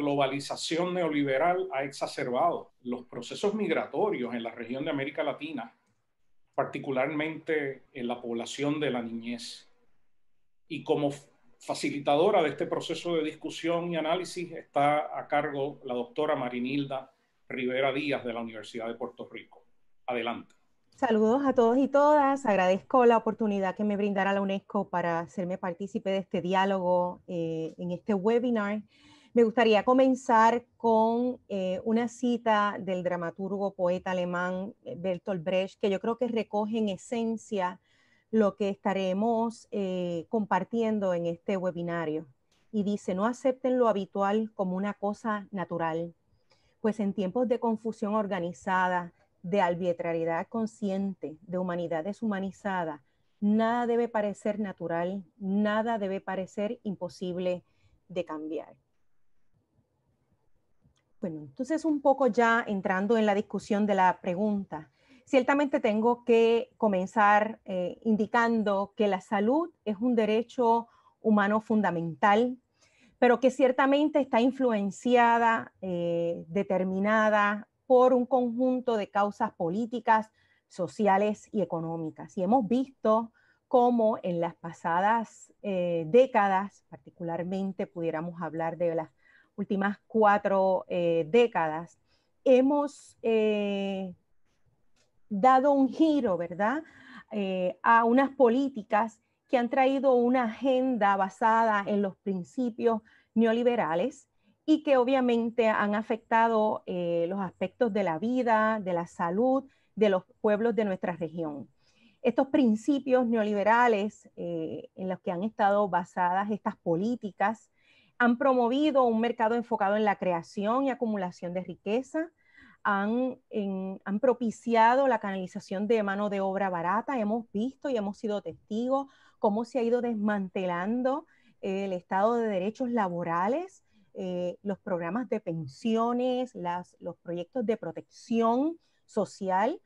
globalización neoliberal ha exacerbado los procesos migratorios en la región de América Latina, particularmente en la población de la niñez. Y como facilitadora de este proceso de discusión y análisis está a cargo la doctora Marinilda Rivera Díaz de la Universidad de Puerto Rico. Adelante. Saludos a todos y todas. Agradezco la oportunidad que me brindara la UNESCO para hacerme partícipe de este diálogo en este webinar. Me gustaría comenzar con una cita del dramaturgo, poeta alemán Bertolt Brecht, que yo creo que recoge en esencia lo que estaremos compartiendo en este webinario. Y dice: no acepten lo habitual como una cosa natural, pues en tiempos de confusión organizada, de arbitrariedad consciente, de humanidad deshumanizada, nada debe parecer natural, nada debe parecer imposible de cambiar. Bueno, entonces un poco ya entrando en la discusión de la pregunta, ciertamente tengo que comenzar indicando que la salud es un derecho humano fundamental, pero que ciertamente está influenciada, determinada por un conjunto de causas políticas, sociales y económicas. Y hemos visto cómo en las pasadas décadas, particularmente pudiéramos hablar de las últimas 4 décadas, hemos dado un giro, ¿verdad?, a unas políticas que han traído una agenda basada en los principios neoliberales y que obviamente han afectado los aspectos de la vida, de la salud de los pueblos de nuestra región. Estos principios neoliberales en los que han estado basadas estas políticas han promovido un mercado enfocado en la creación y acumulación de riqueza, han propiciado la canalización de mano de obra barata. Hemos visto y hemos sido testigos cómo se ha ido desmantelando el Estado de Derechos Laborales, los programas de pensiones, los proyectos de protección social.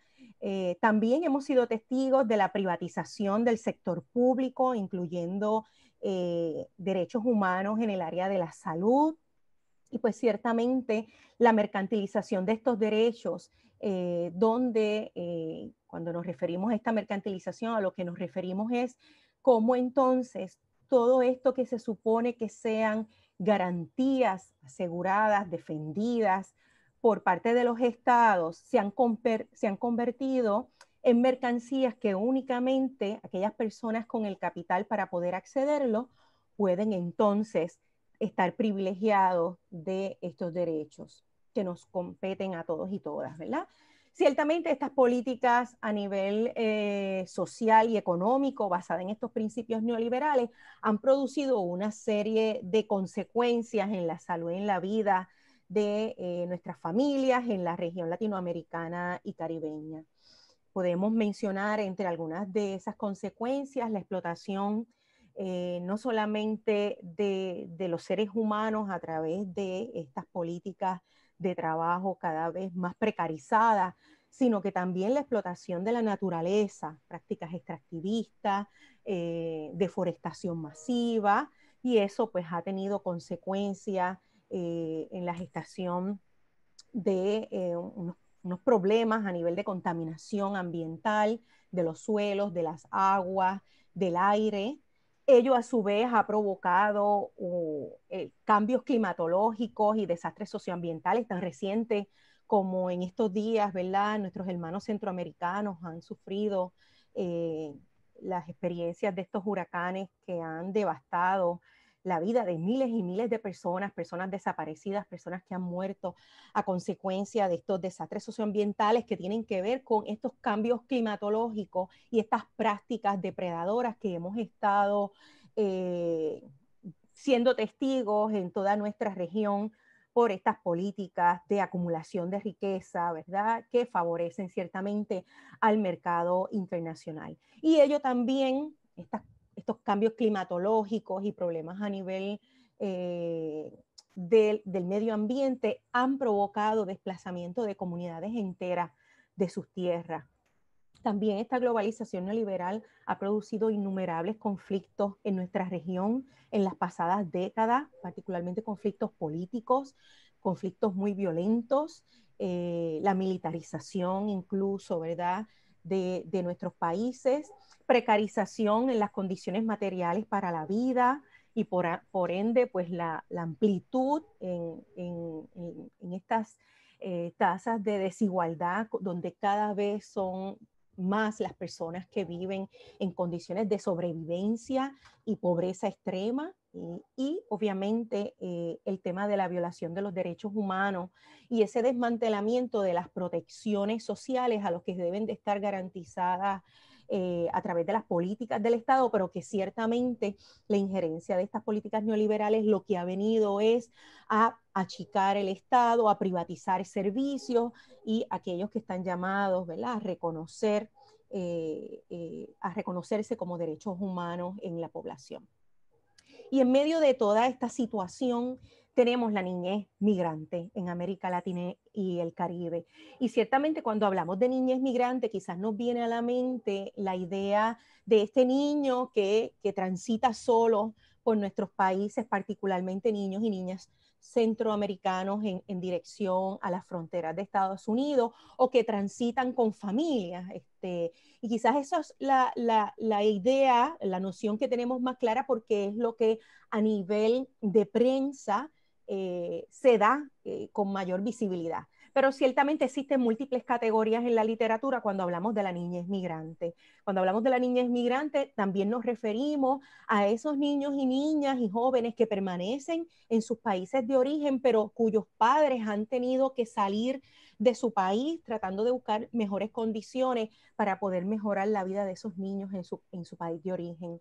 También hemos sido testigos de la privatización del sector público, incluyendo derechos humanos en el área de la salud. Y pues ciertamente la mercantilización de estos derechos, donde cuando nos referimos a esta mercantilización, a lo que nos referimos es cómo entonces todo esto que se supone que sean garantías aseguradas, defendidas por parte de los estados, se han convertido en mercancías que únicamente aquellas personas con el capital para poder accederlo pueden entonces estar privilegiados de estos derechos que nos competen a todos y todas, ¿verdad? Ciertamente estas políticas a nivel social y económico basadas en estos principios neoliberales han producido una serie de consecuencias en la salud, en la vida de nuestras familias en la región latinoamericana y caribeña. Podemos mencionar entre algunas de esas consecuencias la explotación no solamente de los seres humanos a través de estas políticas de trabajo cada vez más precarizadas, sino que también la explotación de la naturaleza, prácticas extractivistas, deforestación masiva, y eso pues ha tenido consecuencias en la gestación de unos problemas a nivel de contaminación ambiental, de los suelos, de las aguas, del aire. Ello a su vez ha provocado cambios climatológicos y desastres socioambientales tan recientes como en estos días, ¿verdad? Nuestros hermanos centroamericanos han sufrido las experiencias de estos huracanes que han devastado la vida de miles y miles de personas, personas desaparecidas, personas que han muerto a consecuencia de estos desastres socioambientales que tienen que ver con estos cambios climatológicos y estas prácticas depredadoras que hemos estado siendo testigos en toda nuestra región por estas políticas de acumulación de riqueza, ¿verdad?, que favorecen ciertamente al mercado internacional. Y ello también, estos cambios climatológicos y problemas a nivel del medio ambiente han provocado desplazamiento de comunidades enteras de sus tierras. También esta globalización neoliberal ha producido innumerables conflictos en nuestra región en las pasadas décadas, particularmente conflictos políticos, conflictos muy violentos, la militarización incluso, ¿verdad?, de nuestros países, precarización en las condiciones materiales para la vida y por ende, pues la amplitud en estas tasas de desigualdad, donde cada vez son más las personas que viven en condiciones de sobrevivencia y pobreza extrema, y obviamente el tema de la violación de los derechos humanos y ese desmantelamiento de las protecciones sociales a los que deben de estar garantizadas a través de las políticas del Estado, pero que ciertamente la injerencia de estas políticas neoliberales lo que ha venido es a achicar el Estado, a privatizar servicios y aquellos que están llamados, ¿verdad?, a reconocerse como derechos humanos en la población. Y en medio de toda esta situación tenemos la niñez migrante en América Latina y el Caribe. Y ciertamente cuando hablamos de niñez migrante, quizás nos viene a la mente la idea de este niño que transita solo por nuestros países, particularmente niños y niñas centroamericanos en dirección a las fronteras de Estados Unidos o que transitan con familias. Y quizás esa es la idea, la noción que tenemos más clara porque es lo que a nivel de prensa se da con mayor visibilidad. Pero ciertamente existen múltiples categorías en la literatura cuando hablamos de la niñez migrante. Cuando hablamos de la niñez migrante, también nos referimos a esos niños y niñas y jóvenes que permanecen en sus países de origen, pero cuyos padres han tenido que salir de su país tratando de buscar mejores condiciones para poder mejorar la vida de esos niños en su país de origen.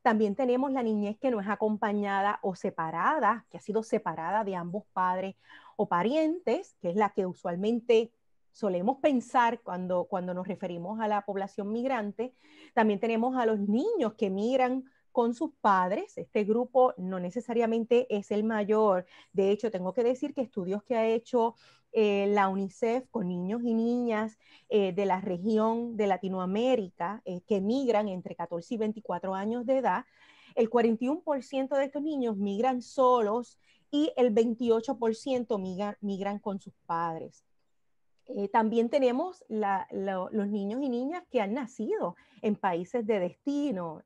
También tenemos la niñez que no es acompañada o separada, que ha sido separada de ambos padres o parientes, que es la que usualmente solemos pensar cuando nos referimos a la población migrante. También tenemos a los niños que migran con sus padres. Este grupo no necesariamente es el mayor. De hecho, tengo que decir que estudios que ha hecho la UNICEF con niños y niñas de la región de Latinoamérica que migran entre 14 y 24 años de edad, el 41% de estos niños migran solos y el 28% migran con sus padres. También tenemos los niños y niñas que han nacido en países de destino,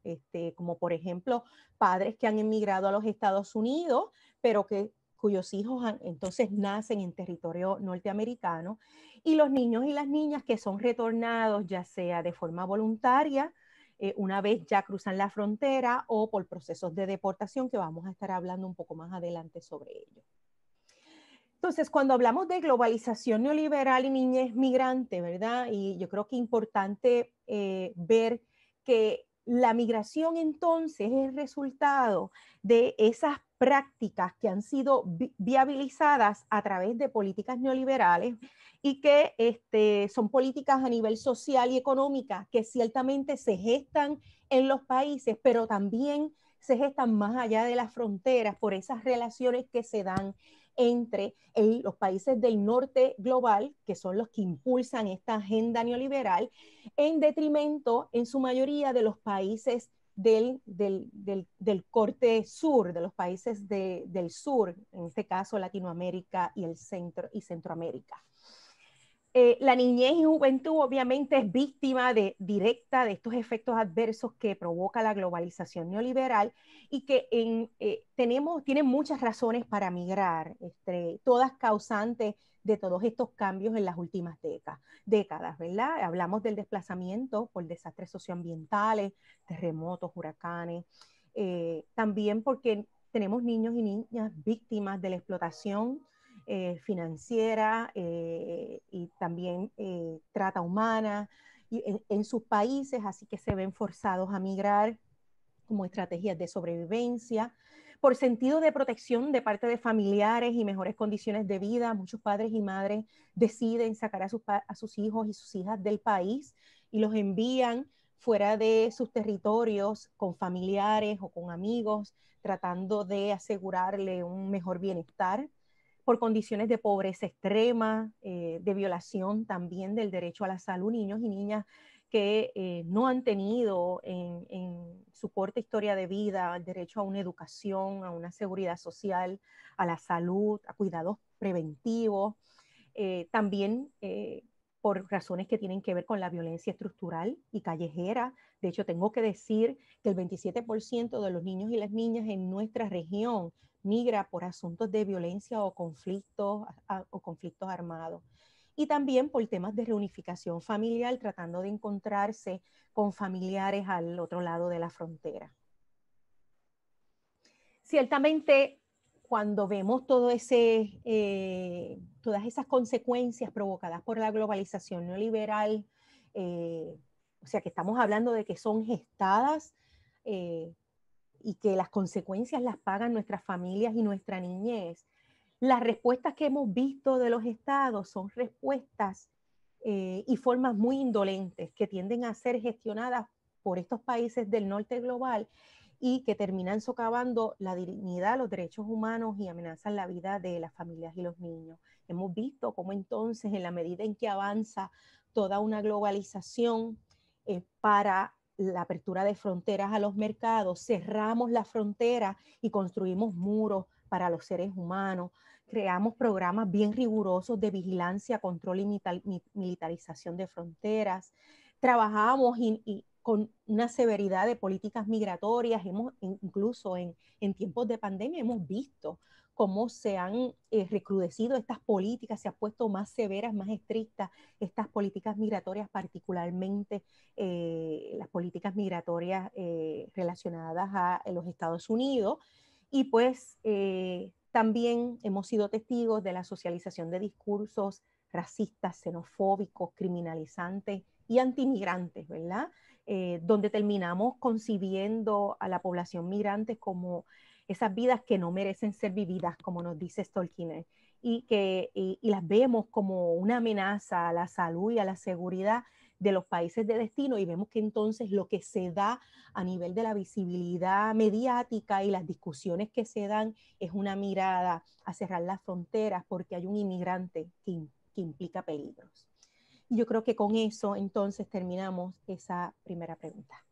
como por ejemplo padres que han emigrado a los Estados Unidos, pero cuyos hijos entonces nacen en territorio norteamericano, y los niños y las niñas que son retornados ya sea de forma voluntaria, una vez ya cruzan la frontera, o por procesos de deportación que vamos a estar hablando un poco más adelante sobre ello. Entonces, cuando hablamos de globalización neoliberal y niñez migrante, ¿verdad? Y yo creo que es importante ver que la migración entonces es el resultado de esas prácticas que han sido viabilizadas a través de políticas neoliberales y que son políticas a nivel social y económica que ciertamente se gestan en los países, pero también se gestan más allá de las fronteras por esas relaciones que se dan entre los países del norte global, que son los que impulsan esta agenda neoliberal, en detrimento, en su mayoría, de los países del corte sur, de los países del sur, en este caso Latinoamérica y Centroamérica. La niñez y juventud obviamente es víctima directa de estos efectos adversos que provoca la globalización neoliberal y que tienen muchas razones para migrar, todas causantes de todos estos cambios en las últimas décadas, ¿verdad? Hablamos del desplazamiento por desastres socioambientales, terremotos, huracanes, también porque tenemos niños y niñas víctimas de la explotación financiera y también trata humana en sus países, así que se ven forzados a migrar como estrategias de sobrevivencia. Por sentido de protección de parte de familiares y mejores condiciones de vida, muchos padres y madres deciden sacar a sus hijos y sus hijas del país y los envían fuera de sus territorios con familiares o con amigos, tratando de asegurarle un mejor bienestar. por condiciones de pobreza extrema, de violación también del derecho a la salud, niños y niñas que no han tenido en su corta historia de vida el derecho a una educación, a una seguridad social, a la salud, a cuidados preventivos, también por razones que tienen que ver con la violencia estructural y callejera. De hecho, tengo que decir que el 27% de los niños y las niñas en nuestra región migra por asuntos de violencia o conflictos armados. Y también por temas de reunificación familiar, tratando de encontrarse con familiares al otro lado de la frontera. Ciertamente, cuando vemos todas esas consecuencias provocadas por la globalización neoliberal, o sea que estamos hablando de que son gestadas y que las consecuencias las pagan nuestras familias y nuestra niñez, las respuestas que hemos visto de los estados son respuestas y formas muy indolentes que tienden a ser gestionadas por estos países del norte global y que terminan socavando la dignidad, los derechos humanos y amenazan la vida de las familias y los niños. Hemos visto cómo entonces, en la medida en que avanza toda una globalización para la apertura de fronteras a los mercados, cerramos la frontera y construimos muros para los seres humanos, creamos programas bien rigurosos de vigilancia, control y militarización de fronteras, trabajamos con una severidad de políticas migratorias, incluso en tiempos de pandemia hemos visto cómo se han recrudecido estas políticas, se han puesto más severas, más estrictas estas políticas migratorias, particularmente las políticas migratorias relacionadas a los Estados Unidos. Y pues también hemos sido testigos de la socialización de discursos racistas, xenofóbicos, criminalizantes y antimigrantes, ¿verdad? Donde terminamos concibiendo a la población migrante como esas vidas que no merecen ser vividas, como nos dice Stolkiner, y las vemos como una amenaza a la salud y a la seguridad de los países de destino, y vemos que entonces lo que se da a nivel de la visibilidad mediática y las discusiones que se dan es una mirada a cerrar las fronteras porque hay un inmigrante que implica peligros. Y yo creo que con eso entonces terminamos esa primera pregunta.